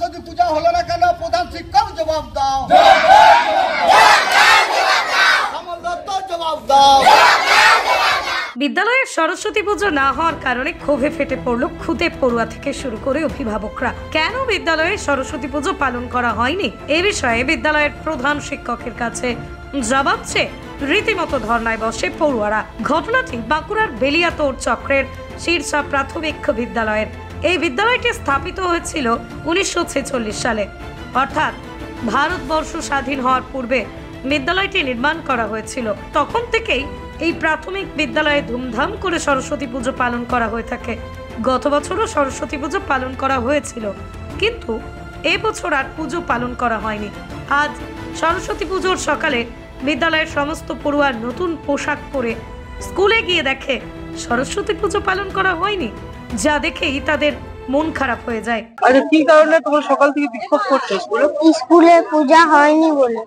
সরস্বতী পূজা হলো না কেন? প্রধান শিক্ষক জবাব দাও, কমল দত্ত জবাব দাও। বিদ্যালয়ের সরস্বতী পুজো না হওয়ার কারণে ক্ষোভে ফেটে পড়ল খুদে পড়ুয়া থেকে শুরু করে অভিভাবকরা। কেন বিদ্যালয়ে সরস্বতী পুজো পালন করা হয়নি এ বিষয়ে বিদ্যালয়ের প্রধান শিক্ষকের কাছে জবাব চেয়ে রীতিমতো ধর্নায় বসে পড়ুয়ারা। ঘটনাটি বাঁকুড়ার বেলিয়াতোড় চক্রের শীর্ষা প্রাথমিক বিদ্যালয়ের। এই বিদ্যালয়টি স্থাপিত হয়েছিল 1946 সালে, অর্থাৎ ভারতবর্ষ স্বাধীন হওয়ার পূর্বে বিদ্যালয়টি নির্মাণ করা হয়েছিল। তখন থেকেই এই প্রাথমিক বিদ্যালয়ে ধুমধাম করে সরস্বতী পুজো পালন করা হয়ে থাকে। গত বছরও সরস্বতী পুজো পালন করা হয়েছিল, কিন্তু এবছর আর পুজো পালন করা হয়নি। আজ সরস্বতী পুজোর সকালে বিদ্যালয়ের সমস্ত পড়ুয়ার নতুন পোশাক পরে স্কুলে গিয়ে দেখে সরস্বতী পুজো পালন করা হয়নি, যা দেখেই তাদের মন খারাপ হয়ে যায়। আচ্ছা, কি কারণে তোমরা সকাল থেকে বিক্ষোভ করছো? স্কুলে পূজা হয়নি বলে।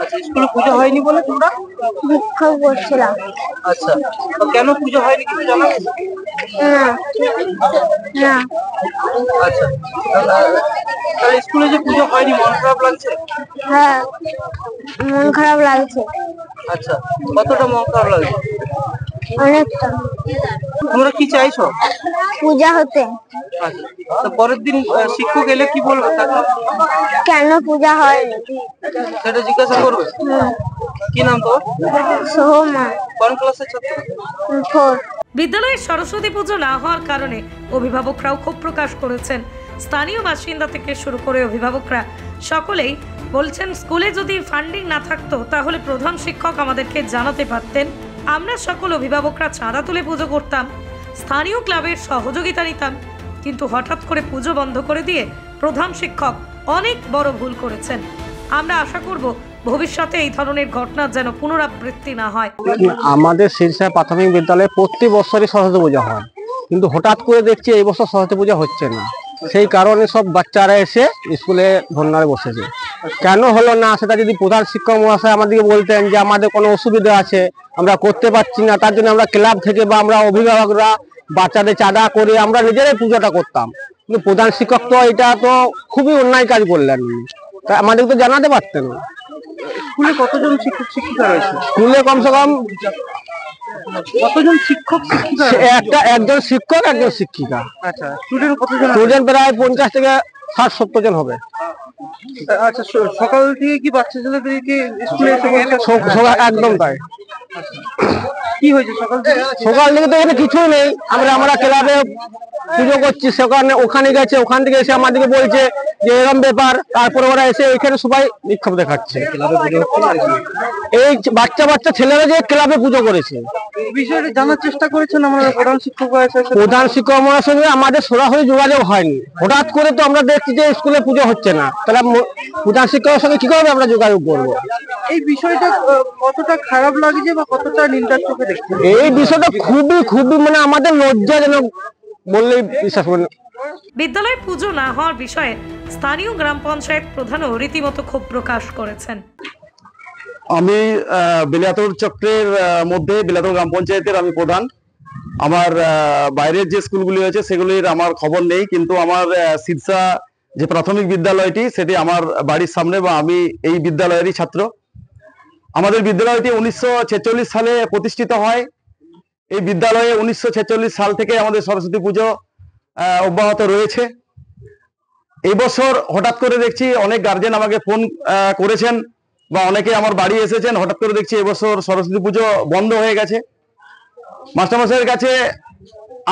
আচ্ছা, স্কুলে পুজো হয়নি বলে তোমরা বিক্ষোভ করছিলাম। আচ্ছা, তো কেন পুজো হয়নি কিছু জানো? না না। আচ্ছা, তাহলে স্কুলে যে পুজো হয়নি মন খারাপ লাগছে? হ্যাঁ, মন খারাপ লাগছে। আচ্ছা, কতটা মন খারাপ লাগছে? অনেকটা। তোমরা কি চাইছো? পূজা হতে। আচ্ছা, তো পরের দিন শিক্ষক এলে কি বলবে? কেন পূজা হয়নি সেটা জিজ্ঞাসা করবে। কি নাম তোর? সোহমা। কোন ক্লাসের ছাত্র? 4। বিদ্যালয়ের সরস্বতী পুজো না হওয়ার কারণে অভিভাবকরাও ক্ষোভ প্রকাশ করেছেন। স্থানীয় বাসিন্দা থেকে শুরু করে অভিভাবকরা সকলেই বলছেন, স্কুলে যদি ফান্ডিং না থাকতো তাহলে প্রধান শিক্ষক আমাদেরকে জানাতে পারতেন। আমরা সকল অভিভাবকরা চাঁদা তুলে পুজো করতাম, স্থানীয় ক্লাবের সহযোগিতা নিতাম, কিন্তু হঠাৎ করে পুজো বন্ধ করে দিয়ে প্রধান শিক্ষক অনেক বড় ভুল করেছেন। আমরা আশা করব ভবিষ্যতে এই ধরনের ঘটনা যেন পুনরাবৃত্তি না হয়। আমাদের শীর্ষা প্রাথমিক বিদ্যালয়ে প্রতি বছরই সরস্বতী পূজা হয়, কিন্তু হঠাৎ করে দেখছি এই বছর সরস্বতী পূজা হচ্ছে না। সেই কারণে সব বাচ্চারা এসে স্কুলে ধর্নায় বসেছে। কেন হলো না সেটা যদি প্রধান শিক্ষক মহাশয় আমাদেরকে বলতেন যে আমাদের কোনো অসুবিধা আছে, আমরা করতে পারছি না, তার জন্য আমরা ক্লাব থেকে বা আমরা অভিভাবকরা বাচ্চাদের চাঁদা করে আমরা নিজেরাই পুজোটা করতাম। কিন্তু প্রধান শিক্ষক তো এটা তো খুবই অন্যায় কাজ করলেন, তা আমাদেরকে তো জানাতে পারতেন। স্কুলে কতজন শিক্ষক শিক্ষিকা রয়েছে? স্কুলে কমসে কম কতজন শিক্ষক শিক্ষিকা? একজন শিক্ষক, একজন শিক্ষিকা। আচ্ছা, স্টুডেন্ট কতজন? স্টুডেন্ট প্রায় 50 থেকে 60-70 জন হবে। আচ্ছা, সকাল থেকে কি বাচ্চা ছেলেদেরকে স্কুলে এসে একদম তাই। কি হয়েছে সকাল থেকে? সকাল থেকে তো এখানে কিছুই নেই। আমরা ক্লাবে পুজো করছি, সেখানে ওখানে গেছে, ওখান থেকে এসে আমাদেরকে বলছে যে এরকম ব্যাপার। তারপরে ওরা এসে এখানে সবাই বিক্ষোভ দেখাচ্ছে। এই বাচ্চা ছেলেরা যে ক্লাবে পুজো করেছে বিষয়টা জানার চেষ্টা করেছেন আমরা প্রধান শিক্ষক? প্রধান শিক্ষক মহাশয়ের সঙ্গে আমাদের সরাসরি যোগাযোগ হয়নি। হঠাৎ করে তো আমরা দেখছি যে স্কুলে পুজো হচ্ছে না, তাহলে প্রধান শিক্ষকের সঙ্গে কি করে আমরা যোগাযোগ করবো? এই বিষয়টা কতটা খারাপ লাগছে বা কতটা নিন্দার চোখে দেখছেন? এই বিষয়টা খুবই মানে আমাদের লজ্জাজনক বললেই বিশ্বাস করেন। বিদ্যালয়ে পুজো না হওয়ার বিষয়ে স্থানীয় গ্রাম পঞ্চায়েত প্রধানও রীতিমতো ক্ষোভ প্রকাশ করেছেন। আমি বেলিয়াতোড় চক্রের মধ্যে বেলিয়াতোড় গ্রাম পঞ্চায়েতের আমি প্রধান। আমার বাইরের যে স্কুলগুলি আছে সেগুলির আমার খবর নেই, কিন্তু আমার শীর্ষা যে প্রাথমিক বিদ্যালয়টি সেটি আমার বাড়ির সামনে, বা আমি এই বিদ্যালয়েরই ছাত্র। আমাদের বিদ্যালয়টি 1946 সালে প্রতিষ্ঠিত হয়। এই বিদ্যালয়ে 1946 সাল থেকে আমাদের সরস্বতী পুজো অব্যাহত রয়েছে। এই বছর হঠাৎ করে দেখছি অনেক গার্জেন আমাকে ফোন করেছেন বা অনেকে আমার বাড়ি এসেছেন, হঠাৎ করে দেখছি এবছর সরস্বতী পুজো বন্ধ হয়ে গেছে। মাস্টারমশাইয়ের কাছে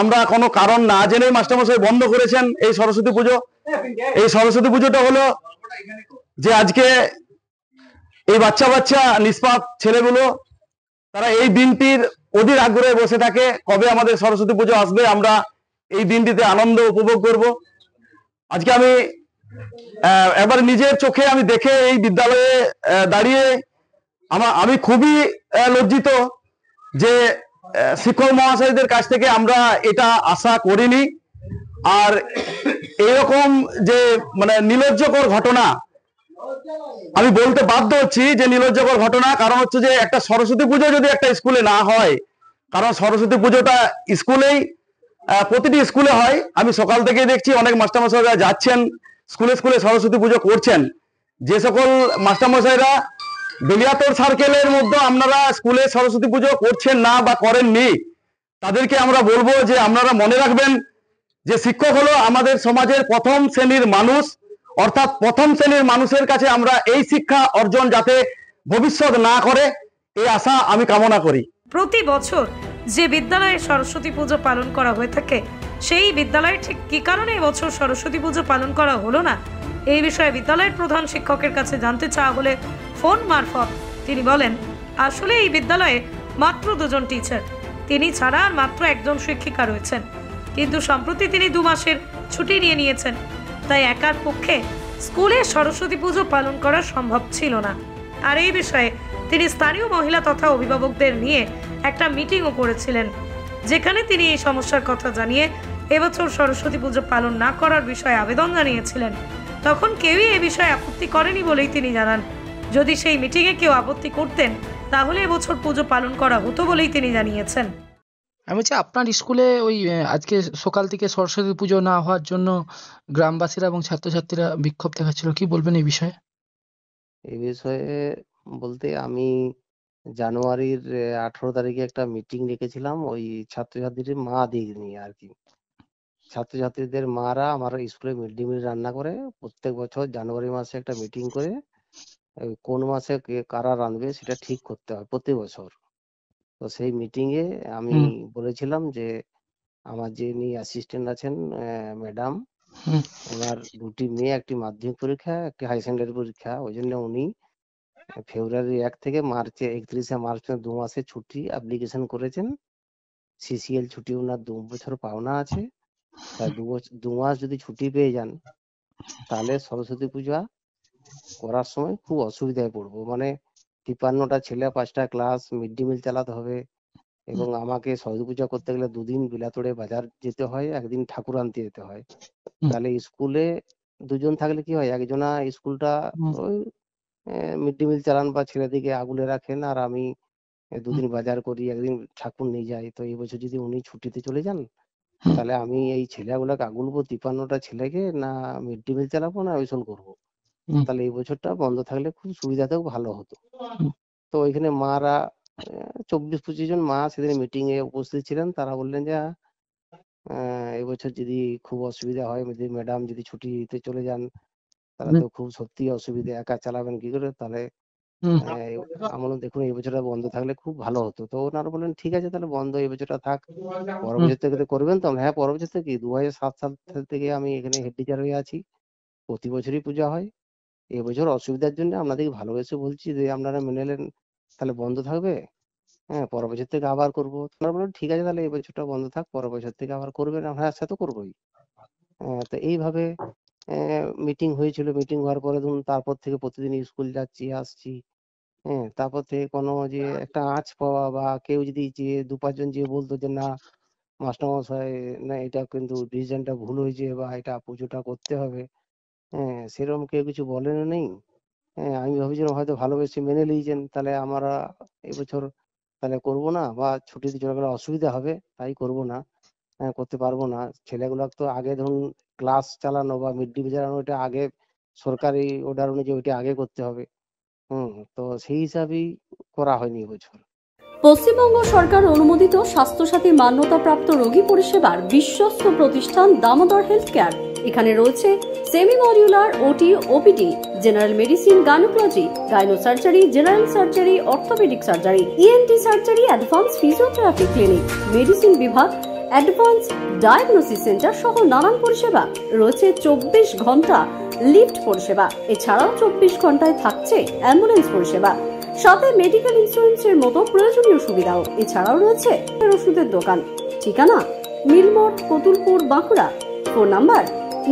আমরা কোনো কারণ না জেনে মাস্টারমশাই বন্ধ করেছেন এই সরস্বতী পুজো। এই সরস্বতী পুজোটা হলো যে আজকে এই বাচ্চা নিষ্পাপ ছেলেগুলো তারা এই দিনটির অধীর আগ্রহে বসে থাকে, কবে আমাদের সরস্বতী পুজো আসবে, আমরা এই দিনটিতে আনন্দ উপভোগ করব। আজকে আমি এবার নিজের চোখে আমি দেখে এই বিদ্যালয়ে দাঁড়িয়ে আমি খুবই লজ্জিত যে শিক্ষক মহাশয়দের কাছ থেকে আমরা এটা আশা করিনি। আর এরকম যে মানে নির্লজ্জকর ঘটনা আমি বলতে বাধ্য হচ্ছি যে নির্লজ্জকর ঘটনা, কারণ হচ্ছে যে একটা সরস্বতী পুজো যদি একটা স্কুলে না হয়, কারণ সরস্বতী পুজোটা স্কুলেই প্রতিটি স্কুলে হয়। আমি সকাল থেকে দেখছি অনেক মাস্টারমশাইরা যাচ্ছেন স্কুলে স্কুলে সরস্বতী পুজো করছেন, যে সকল মাস্টারমশাইরা বেলিয়াতোর সার্কেলের মধ্যে আপনারা স্কুলে সরস্বতী পুজো করছেন না বা করেননি, তাদেরকে আমরা বলবো যে আপনারা মনে রাখবেন যে শিক্ষক হলো আমাদের সমাজের প্রথম শ্রেণীর মানুষ, অর্থাৎ প্রথম শ্রেণীর মানুষের কাছে আমরা এই শিক্ষা অর্জন যাতে ভবিষ্যৎ না করে, এই আশা আমি কামনা করি। প্রতি বছর যে বিদ্যালয়ে সরস্বতী পুজো পালন করা হয়ে থাকে, সেই বিদ্যালয়ে ঠিক কী কারণে এবছর সরস্বতী পুজো পালন করা হলো না, এই বিষয়ে বিদ্যালয়ের প্রধান শিক্ষকের কাছে জানতে চাওয়া হলে ফোন মারফত তিনি বলেন, আসলে এই বিদ্যালয়ে মাত্র 2 জন টিচার, তিনি ছাড়া আর মাত্র 1 জন শিক্ষিকা রয়েছেন, কিন্তু সম্প্রতি তিনি 2 মাসের ছুটি নিয়ে নিয়েছেন, তাই একার পক্ষে স্কুলে সরস্বতী পুজো পালন করা সম্ভব ছিল না। আর এই বিষয়ে তিনি স্থানীয় মহিলা তথা অভিভাবকদের নিয়ে একটা মিটিংও করেছিলেন, যেখানে তিনি এই সমস্যার কথা জানিয়ে এবছর সরস্বতী পুজো পালন না করার বিষয়ে আবেদন জানিয়েছিলেন। তখন কেউই এ বিষয়ে আপত্তি করেনি বলেই তিনি জানান, যদি সেই মিটিংয়ে কেউ আপত্তি করতেন তাহলে এবছর পুজো পালন করা হতো বলেই তিনি জানিয়েছেন। আমি বলছি, আপনার স্কুলে ওই আজকে সকাল থেকে সরস্বতী পুজো না হওয়ার জন্য গ্রামবাসীরা এবং ছাত্রছাত্রীরা বিক্ষোভ দেখাচ্ছিল, কি বলবেন এই বিষয়ে? এই বিষয়ে বলতে আমি জানুয়ারির 18 তারিখে একটা মিটিং রেখেছিলাম ওই ছাত্রছাত্রীদের মাদের নিয়ে আর কি। ছাত্রছাত্রীদের মারা আমার স্কুলে মিড ডে মিল রান্না করে প্রত্যেক বছর জানুয়ারি মাসে একটা মিটিং করে কোন মাসে কারা রাঁধবে সেটা ঠিক করতে হয় প্রতি বছর। তো সেই মিটিং এ আমি বলেছিলাম যে আমার যিনি অ্যাসিস্ট্যান্ট আছেন ম্যাডাম, ওনার 2টি মেয়ে, একটি মাধ্যমিক পরীক্ষা, একটি হাই সেকেন্ডারি পরীক্ষা, ওই জন্য উনি ফেব্রুয়ারি 1 থেকে মার্চে 31শে মার্চ 2 মাসের ছুটি অ্যাপ্লিকেশন করেছেন। সিসিএল ছুটি ওনার 2 বছর পাওনা আছে, তাই 2 মাস যদি ছুটি পেয়ে যান তাহলে সরস্বতী পূজা করার সময় খুব অসুবিধায় পড়বো। মানে 53টা ছেলে, 5টা ক্লাস, মিড ডে মিল চালাতে হবে এবং আমাকে সরস্বতী পূজা করতে গেলে 2 দিন বিলাতোড়ে বাজার যেতে হয়, 1 দিন ঠাকুর আনতে যেতে হয়। তাহলে স্কুলে 2 জন থাকলে কি হয়, একজনা স্কুলটা ওই মিড ডে মিল চালান বা ছেলেদিকে আগুলে রাখেন, আর আমি 2 দিন বাজার করি, 1 দিন ঠাকুর নিয়ে যাই। তো এই বছর যদি উনি ছুটিতে চলে যান তাহলে আমি এই ছেলেগুলোকে আগুলবো 53টা ছেলেকে, না মিড ডে মিল চালাবো না ওইসব করবো। তাহলে এই বছরটা বন্ধ থাকলে খুব সুবিধাতেও ভালো হতো। তো ওইখানে মারা 24-25 জন মা সেদিন মিটিং এ উপস্থিত ছিলেন। তারা বললেন যে এবছর যদি খুব অসুবিধা হয়, ম্যাডাম যদি ছুটিতে চলে যান তাহলে তো খুব সত্যি অসুবিধা, একা চালাবেন কি করে, তাহলে আমার দেখুন এই বছরটা বন্ধ থাকলে খুব ভালো হতো। তো ওনারা বললেন ঠিক আছে তাহলে বন্ধ এই বছরটা থাক, পরের বছর থেকে করবেন তো? হ্যাঁ, পরের বছর থেকে 2007 সাল থেকে আমি এখানে হেড টিচার হয়ে আছি, প্রতি বছরই পূজা হয়। এবছর অসুবিধার জন্য আপনাদেরকে ভালোবেসে বলছি যে আপনারা মেনে নেন, তাহলে বন্ধ থাকবে, হ্যাঁ পরের বছর থেকে আবার করবো। তারা বললেন ঠিক আছে তাহলে এই বছরটা বন্ধ থাক, পরের বছর থেকে আবার করবেন। হ্যাঁ সে তো করবোই। তো এইভাবে মিটিং হয়েছিল। মিটিং হওয়ার পরে ধরুন তারপর থেকে প্রতিদিন স্কুল যাচ্ছি আসছি, তারপর থেকে কোনো যে একটা আঁচ পাওয়া বা কেউ যদি যে 2-5 জন যে বলতো যে না মাস্টারমশাই না এটা কিন্তু ডিসিশনটা ভুল হয়েছে বা এটা পুজোটা করতে হবে, সেরকম কেউ কিছু বলেনও নেই। আমি ভাবছিলাম হয়তো ভালোবেসে মেনে নিয়েছেন, তাহলে আমরা এবছর তাহলে করবো না, বা ছুটিতে চলে গেলে অসুবিধা হবে তাই করবো না, করতে পারবো না। ছেলেগুলো তো আগে ধরুন ক্লাস চালানো বা মিড ডে মিল চালানো ওইটা আগে সরকারি অর্ডার অনুযায়ী ওইটা আগে করতে হবে। তো সেই হিসাবেই করা হয়নি এবছর। পশ্চিমবঙ্গ সরকার অনুমোদিত স্বাস্থ্যসাথী মান্যতাপ্রাপ্ত রোগী পরিষেবার বিশ্বস্ত প্রতিষ্ঠান দামোদর হেলথ কেয়ার। এখানে রয়েছে semi modular OT, OPD, general medicine, gynaecology, gynae surgery, general surgery, orthopaedic surgery, ENT surgery, advance physiotherapy clinic, medicine বিভাগ, অ্যাডভান্স ডায়াগনোসিস সেন্টার সহ নানান পরিষেবা রয়েছে। 24 ঘন্টা লিফট পরিষেবা, এছাড়াও 24 ঘন্টায় থাকছে অ্যাম্বুলেন্স পরিষেবা, সাথে মেডিকেল ইন্স্যুরেন্সের মতো প্রয়োজনীয় সুবিধাও। এছাড়াও রয়েছে ওষুধের দোকান। ঠিকানা মিলমোড়, কতুলপুর, বাঁকুড়া। ফোন নাম্বার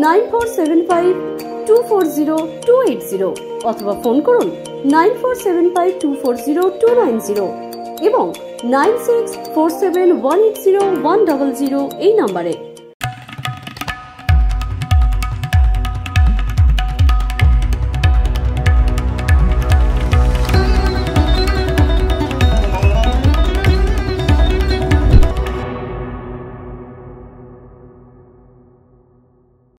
9475240280 অথবা ফোন করুন 9475240290 এবং 9647180100 এই নাম্বারে।